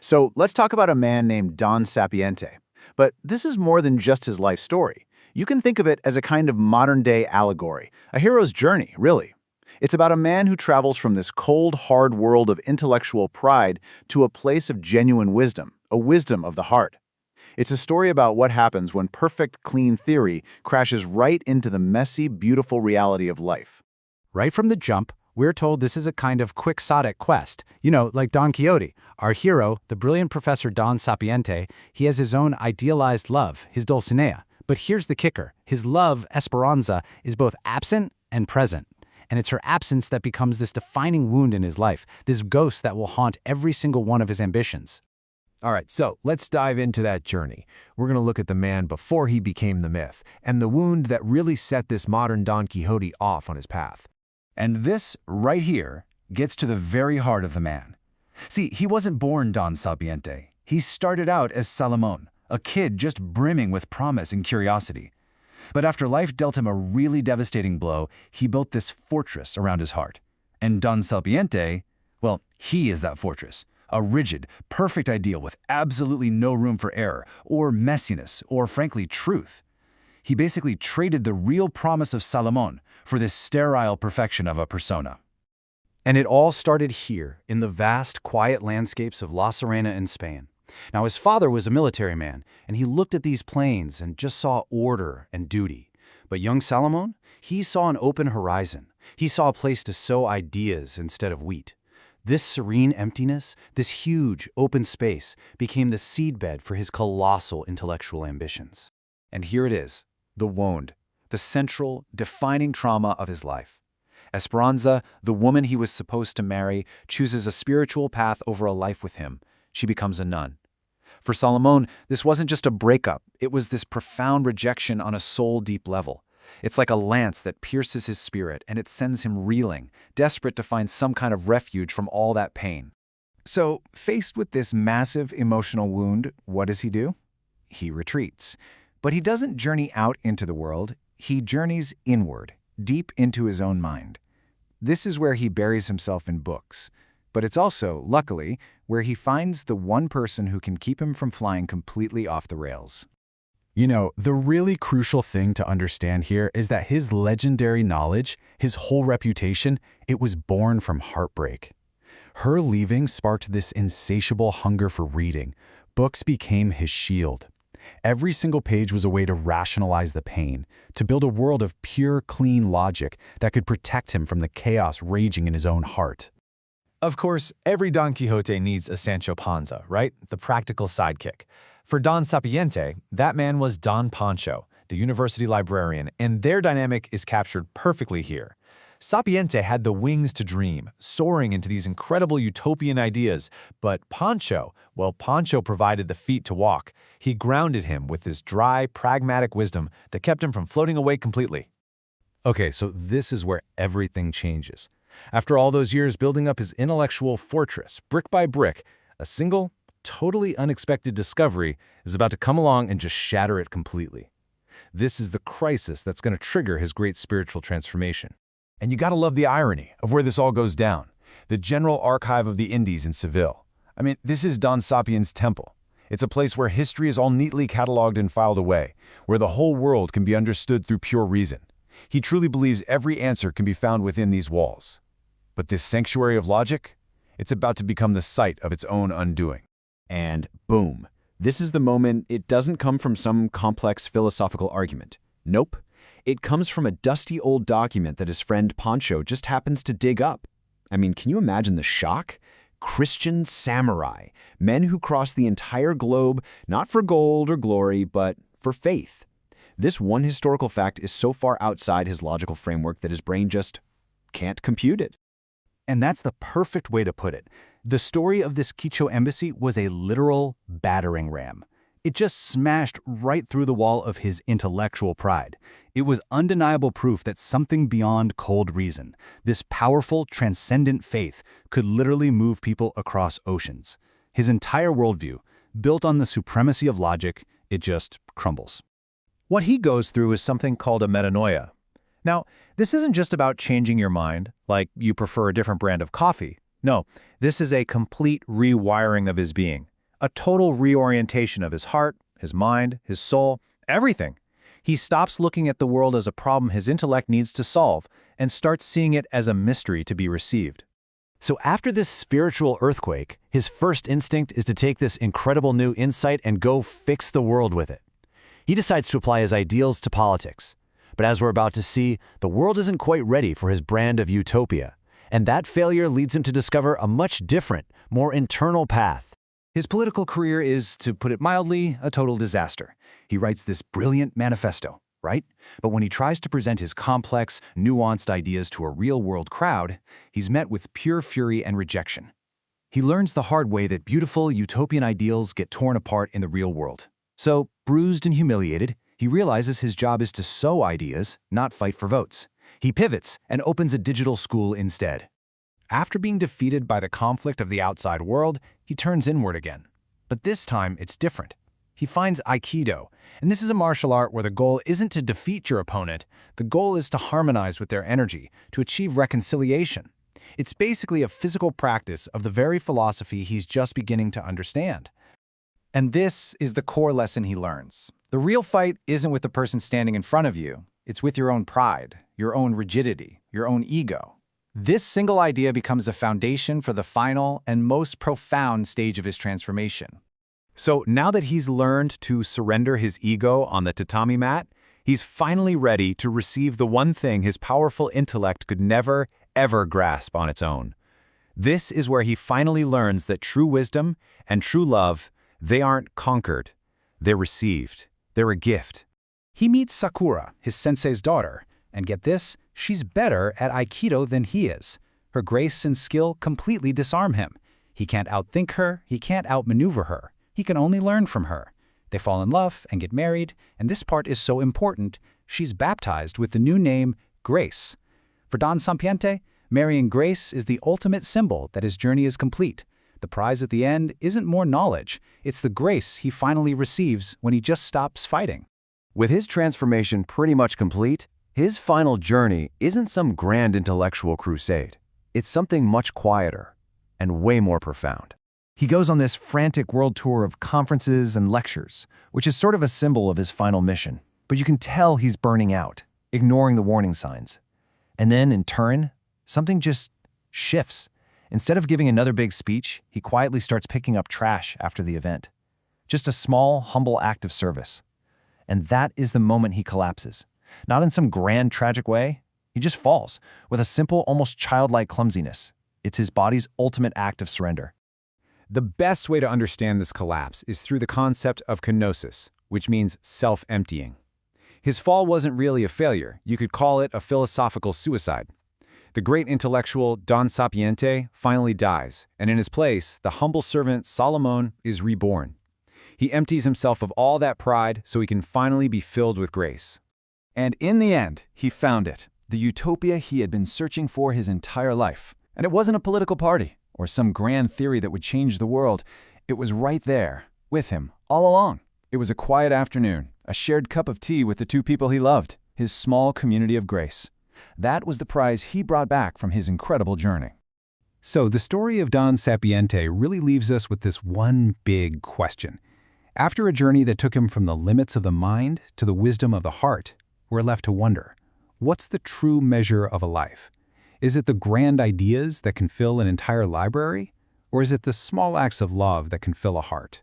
So let's talk about a man named Don Sapiente. But this is more than just his life story. You can think of it as a kind of modern-day allegory, a hero's journey, really. It's about a man who travels from this cold, hard world of intellectual pride to a place of genuine wisdom, a wisdom of the heart. It's a story about what happens when perfect, clean theory crashes right into the messy, beautiful reality of life. Right from the jump, we're told this is a kind of quixotic quest. Like Don Quixote. Our hero, the brilliant Professor Don Sapiente, he has his own idealized love, his Dulcinea. But here's the kicker. His love, Esperanza, is both absent and present. And it's her absence that becomes this defining wound in his life, this ghost that will haunt every single one of his ambitions. All right, so let's dive into that journey. We're going to look at the man before he became the myth, and the wound that really set this modern Don Quixote off on his path. And this, right here, gets to the very heart of the man. See, he wasn't born Don Sapiente. He started out as Salomón, a kid just brimming with promise and curiosity. But after life dealt him a really devastating blow, he built this fortress around his heart. And Don Sapiente, well, he is that fortress. A rigid, perfect ideal with absolutely no room for error, or messiness, or frankly, truth. He basically traded the real promise of Salomón for this sterile perfection of a persona. And it all started here, in the vast, quiet landscapes of La Serena in Spain. Now, his father was a military man, and he looked at these plains and just saw order and duty. But young Salomón, he saw an open horizon. He saw a place to sow ideas instead of wheat. This serene emptiness, this huge, open space, became the seedbed for his colossal intellectual ambitions. And here it is, the wound, the central, defining trauma of his life. Esperanza, the woman he was supposed to marry, chooses a spiritual path over a life with him. She becomes a nun. For Salomón, this wasn't just a breakup, it was this profound rejection on a soul-deep level. It's like a lance that pierces his spirit, and it sends him reeling, desperate to find some kind of refuge from all that pain. So, faced with this massive emotional wound, what does he do? He retreats. But he doesn't journey out into the world, he journeys inward, deep into his own mind. This is where he buries himself in books. But it's also, luckily, where he finds the one person who can keep him from flying completely off the rails. The really crucial thing to understand here is that his legendary knowledge, his whole reputation, it was born from heartbreak. Her leaving sparked this insatiable hunger for reading. Books became his shield. Every single page was a way to rationalize the pain, to build a world of pure, clean logic that could protect him from the chaos raging in his own heart. Of course, every Don Quixote needs a Sancho Panza, right? The practical sidekick. For Don Sapiente, that man was Don Pancho, the university librarian, and their dynamic is captured perfectly here. Sapiente had the wings to dream, soaring into these incredible utopian ideas, but Pancho provided the feet to walk. He grounded him with this dry, pragmatic wisdom that kept him from floating away completely. Okay, so this is where everything changes. After all those years building up his intellectual fortress, brick by brick, a single, totally unexpected discovery is about to come along and just shatter it completely. This is the crisis that's going to trigger his great spiritual transformation. And you gotta love the irony of where this all goes down. The General Archive of the Indies in Seville. I mean, this is Don Sapien's temple. It's a place where history is all neatly cataloged and filed away, where the whole world can be understood through pure reason. He truly believes every answer can be found within these walls. But this sanctuary of logic, it's about to become the site of its own undoing. And boom, this is the moment. It doesn't come from some complex philosophical argument. Nope. It comes from a dusty old document that his friend Pancho just happens to dig up. I mean, can you imagine the shock? Christian samurai, men who crossed the entire globe, not for gold or glory, but for faith. This one historical fact is so far outside his logical framework that his brain just can't compute it. And that's the perfect way to put it. The story of this Quixote embassy was a literal battering ram. It just smashed right through the wall of his intellectual pride. It was undeniable proof that something beyond cold reason, this powerful, transcendent faith, could literally move people across oceans. His entire worldview, built on the supremacy of logic, it just crumbles. What he goes through is something called a metanoia. Now, this isn't just about changing your mind, like you prefer a different brand of coffee. No, this is a complete rewiring of his being. a total reorientation of his heart, his mind, his soul, everything. He stops looking at the world as a problem his intellect needs to solve and starts seeing it as a mystery to be received. So after this spiritual earthquake, his first instinct is to take this incredible new insight and go fix the world with it. He decides to apply his ideals to politics. But as we're about to see, the world isn't quite ready for his brand of utopia. And that failure leads him to discover a much different, more internal path. His political career is, to put it mildly, a total disaster. He writes this brilliant manifesto, right? But when he tries to present his complex, nuanced ideas to a real-world crowd, he's met with pure fury and rejection. He learns the hard way that beautiful, utopian ideals get torn apart in the real world. So, bruised and humiliated, he realizes his job is to sow ideas, not fight for votes. He pivots and opens a digital school instead. After being defeated by the conflict of the outside world, he turns inward again. But this time, it's different. He finds Aikido, and this is a martial art where the goal isn't to defeat your opponent, the goal is to harmonize with their energy, to achieve reconciliation. It's basically a physical practice of the very philosophy he's just beginning to understand. And this is the core lesson he learns. The real fight isn't with the person standing in front of you. It's with your own pride, your own rigidity, your own ego. This single idea becomes the foundation for the final and most profound stage of his transformation. So now that he's learned to surrender his ego on the tatami mat, he's finally ready to receive the one thing his powerful intellect could never, ever grasp on its own. This is where he finally learns that true wisdom and true love, they aren't conquered, they're received. They're a gift. He meets Sakura, his sensei's daughter, and get this, she's better at Aikido than he is. Her grace and skill completely disarm him. He can't outthink her, he can't outmaneuver her. He can only learn from her. They fall in love and get married, and this part is so important, she's baptized with the new name Grace. For Don Sapiente, marrying Grace is the ultimate symbol that his journey is complete. The prize at the end isn't more knowledge, it's the grace he finally receives when he just stops fighting. With his transformation pretty much complete, his final journey isn't some grand intellectual crusade. It's something much quieter and way more profound. He goes on this frantic world tour of conferences and lectures, which is sort of a symbol of his final mission. But you can tell he's burning out, ignoring the warning signs. And then, in turn, something just shifts. Instead of giving another big speech, he quietly starts picking up trash after the event. Just a small, humble act of service. And that is the moment he collapses. Not in some grand, tragic way. He just falls, with a simple, almost childlike clumsiness. It's his body's ultimate act of surrender. The best way to understand this collapse is through the concept of kenosis, which means self-emptying. His fall wasn't really a failure. You could call it a philosophical suicide. The great intellectual Don Sapiente finally dies, and in his place, the humble servant Salomón is reborn. He empties himself of all that pride so he can finally be filled with grace. And in the end, he found it, the utopia he had been searching for his entire life. And it wasn't a political party or some grand theory that would change the world. It was right there, with him, all along. It was a quiet afternoon, a shared cup of tea with the two people he loved, his small community of grace. That was the prize he brought back from his incredible journey. So the story of Don Sapiente really leaves us with this one big question. After a journey that took him from the limits of the mind to the wisdom of the heart, we're left to wonder, what's the true measure of a life? Is it the grand ideas that can fill an entire library? Or is it the small acts of love that can fill a heart?